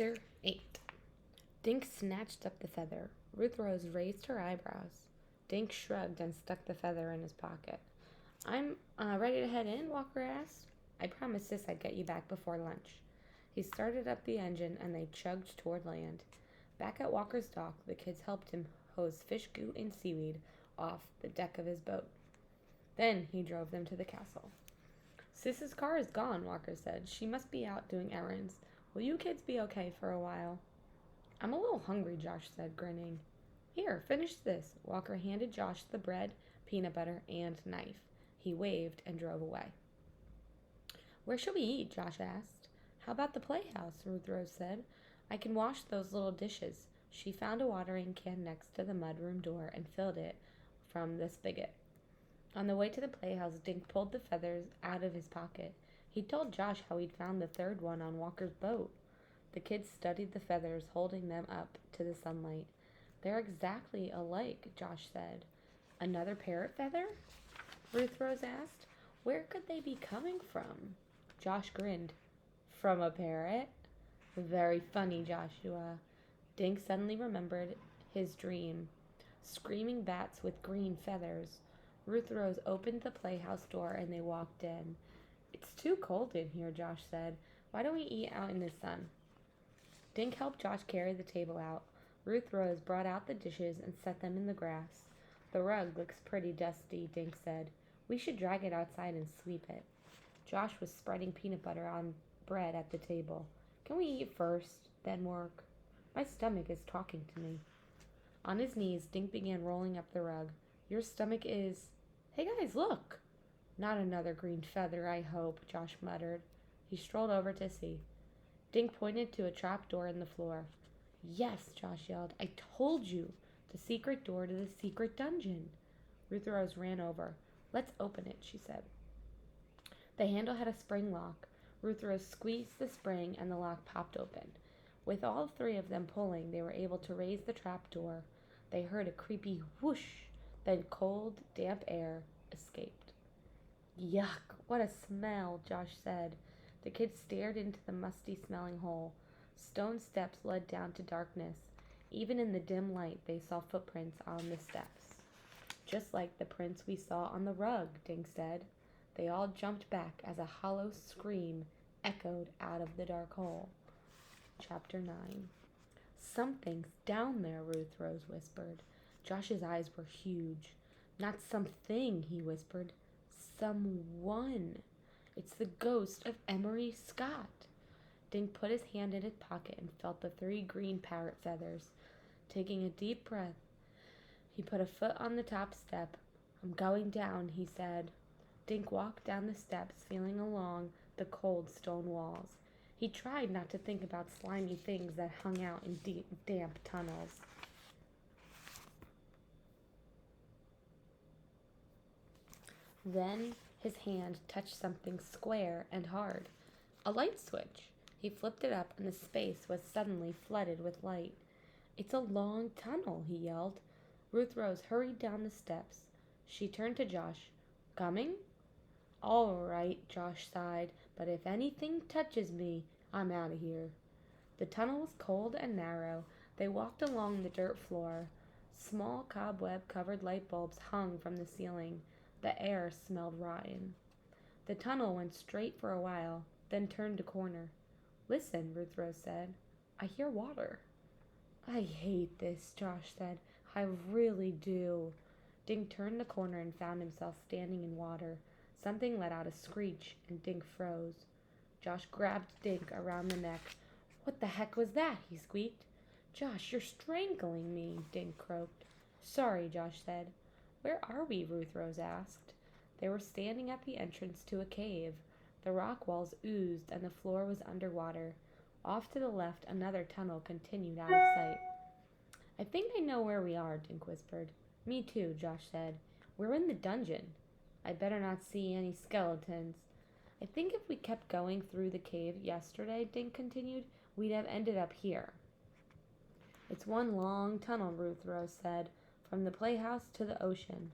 Chapter 8. Dink snatched up the feather. Ruth Rose raised her eyebrows. Dink shrugged and stuck the feather in his pocket. I'm ready to head in, Walker asked. I promised Sis I'd get you back before lunch. He started up the engine and they chugged toward land. Back at Walker's dock, the kids helped him hose fish goo and seaweed off the deck of his boat. Then he drove them to the castle. Sis's car is gone, Walker said. She must be out doing errands. Will you kids be okay for a while? I'm a little hungry, Josh said, grinning. Here, finish this. Walker handed Josh the bread, peanut butter, and knife. He waved and drove away. Where shall we eat? Josh asked. How about the playhouse? Ruth Rose said. I can wash those little dishes. She found a watering can next to the mudroom door and filled it from the spigot. On the way to the playhouse, Dink pulled the feathers out of his pocket. He told Josh how he'd found the third one on Walker's boat. The kids studied the feathers, holding them up to the sunlight. They're exactly alike, Josh said. Another parrot feather? Ruth Rose asked. Where could they be coming from? Josh grinned. From a parrot? Very funny, Joshua. Dink suddenly remembered his dream. Screaming bats with green feathers. Ruth Rose opened the playhouse door and they walked in. It's too cold in here, Josh said. Why don't we eat out in the sun? Dink helped Josh carry the table out. Ruth Rose brought out the dishes and set them in the grass. The rug looks pretty dusty, Dink said. We should drag it outside and sweep it. Josh was spreading peanut butter on bread at the table. Can we eat first, then work? My stomach is talking to me. On his knees, Dink began rolling up the rug. Your stomach is... Hey guys, look! Not another green feather, I hope, Josh muttered. He strolled over to see. Dink pointed to a trap door in the floor. Yes, Josh yelled. I told you! The secret door to the secret dungeon. Ruth Rose ran over. Let's open it, she said. The handle had a spring lock. Ruth Rose squeezed the spring and the lock popped open. With all three of them pulling, they were able to raise the trap door. They heard a creepy whoosh, then cold, damp air escaped. Yuck, what a smell, Josh said. The kids stared into the musty-smelling hole. Stone steps led down to darkness. Even in the dim light, they saw footprints on the steps. Just like the prints we saw on the rug, Dink said. They all jumped back as a hollow scream echoed out of the dark hole. Chapter 9. Something's down there, Ruth Rose whispered. Josh's eyes were huge. Not something, he whispered. Someone. It's the ghost of Emery Scott. Dink put his hand in his pocket and felt the 3 green parrot feathers. Taking a deep breath, he put a foot on the top step. I'm going down, he said. Dink walked down the steps, feeling along the cold stone walls. He tried not to think about slimy things that hung out in deep, damp tunnels. Then his hand touched something square and hard. A light switch. He flipped it up and the space was suddenly flooded with light. It's a long tunnel, he yelled. Ruth Rose hurried down the steps. She turned to Josh. Coming? All right, Josh sighed, but if anything touches me, I'm out of here. The tunnel was cold and narrow. They walked along the dirt floor. Small cobweb-covered light bulbs hung from the ceiling. The air smelled rotten. The tunnel went straight for a while, then turned a corner. Listen, Ruth Rose said. I hear water. I hate this, Josh said. I really do. Dink turned the corner and found himself standing in water. Something let out a screech, and Dink froze. Josh grabbed Dink around the neck. What the heck was that? He squeaked. Josh, you're strangling me, Dink croaked. Sorry, Josh said. Where are we? Ruth Rose asked. They were standing at the entrance to a cave. The rock walls oozed and the floor was underwater. Off to the left, another tunnel continued out of sight. I think I know where we are, Dink whispered. Me too, Josh said. We're in the dungeon. I better not see any skeletons. I think if we kept going through the cave yesterday, Dink continued, we'd have ended up here. It's one long tunnel, Ruth Rose said, from the playhouse to the ocean.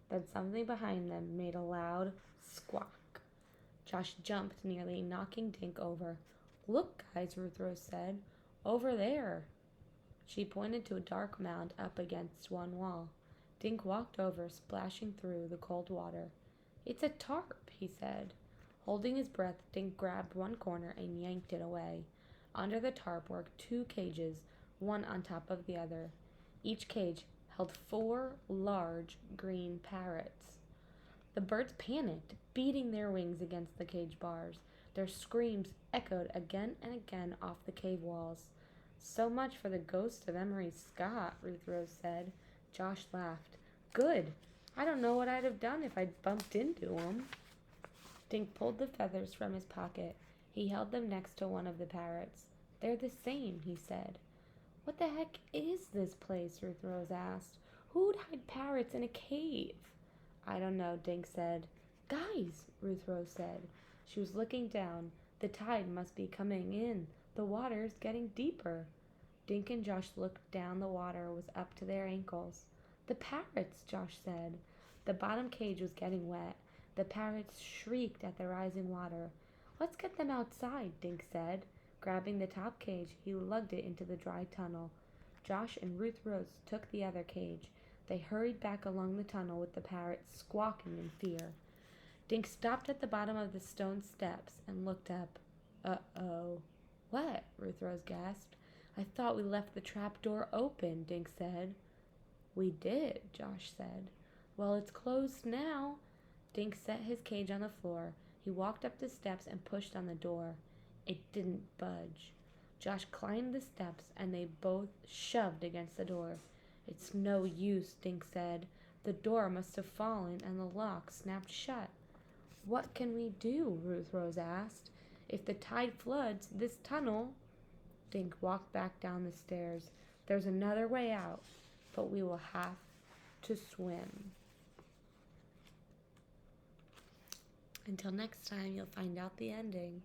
Then something behind them made a loud squawk. Josh jumped, nearly knocking Dink over. Look, guys, Ruth Rose said. Over there. She pointed to a dark mound up against one wall. Dink walked over, splashing through the cold water. It's a tarp, he said. Holding his breath, Dink grabbed one corner and yanked it away. Under the tarp were 2 cages, one on top of the other. Each cage held 4 large green parrots. The birds panicked, beating their wings against the cage bars. Their screams echoed again and again off the cave walls. So much for the ghost of Emery Scott, Ruth Rose said. Josh laughed. Good. I don't know what I'd have done if I'd bumped into him. Dink pulled the feathers from his pocket. He held them next to one of the parrots. They're the same, he said. What the heck is this place? Ruth Rose asked. Who'd hide parrots in a cave? I don't know, Dink said. Guys, Ruth Rose said. She was looking down. The tide must be coming in. The water's getting deeper. Dink and Josh looked down. The water was up to their ankles. The parrots, Josh said. The bottom cage was getting wet. The parrots shrieked at the rising water. Let's get them outside, Dink said. Grabbing the top cage, he lugged it into the dry tunnel. Josh and Ruth Rose took the other cage. They hurried back along the tunnel with the parrots squawking in fear. Dink stopped at the bottom of the stone steps and looked up. Uh-oh. What? Ruth Rose gasped. I thought we left the trap door open, Dink said. We did, Josh said. Well, it's closed now. Dink set his cage on the floor. He walked up the steps and pushed on the door. It didn't budge. Josh climbed the steps and they both shoved against the door. It's no use, Dink said. The door must have fallen and the lock snapped shut. What can we do? Ruth Rose asked. If the tide floods this tunnel... Dink walked back down the stairs. There's another way out, but we will have to swim. Until next time, you'll find out the ending.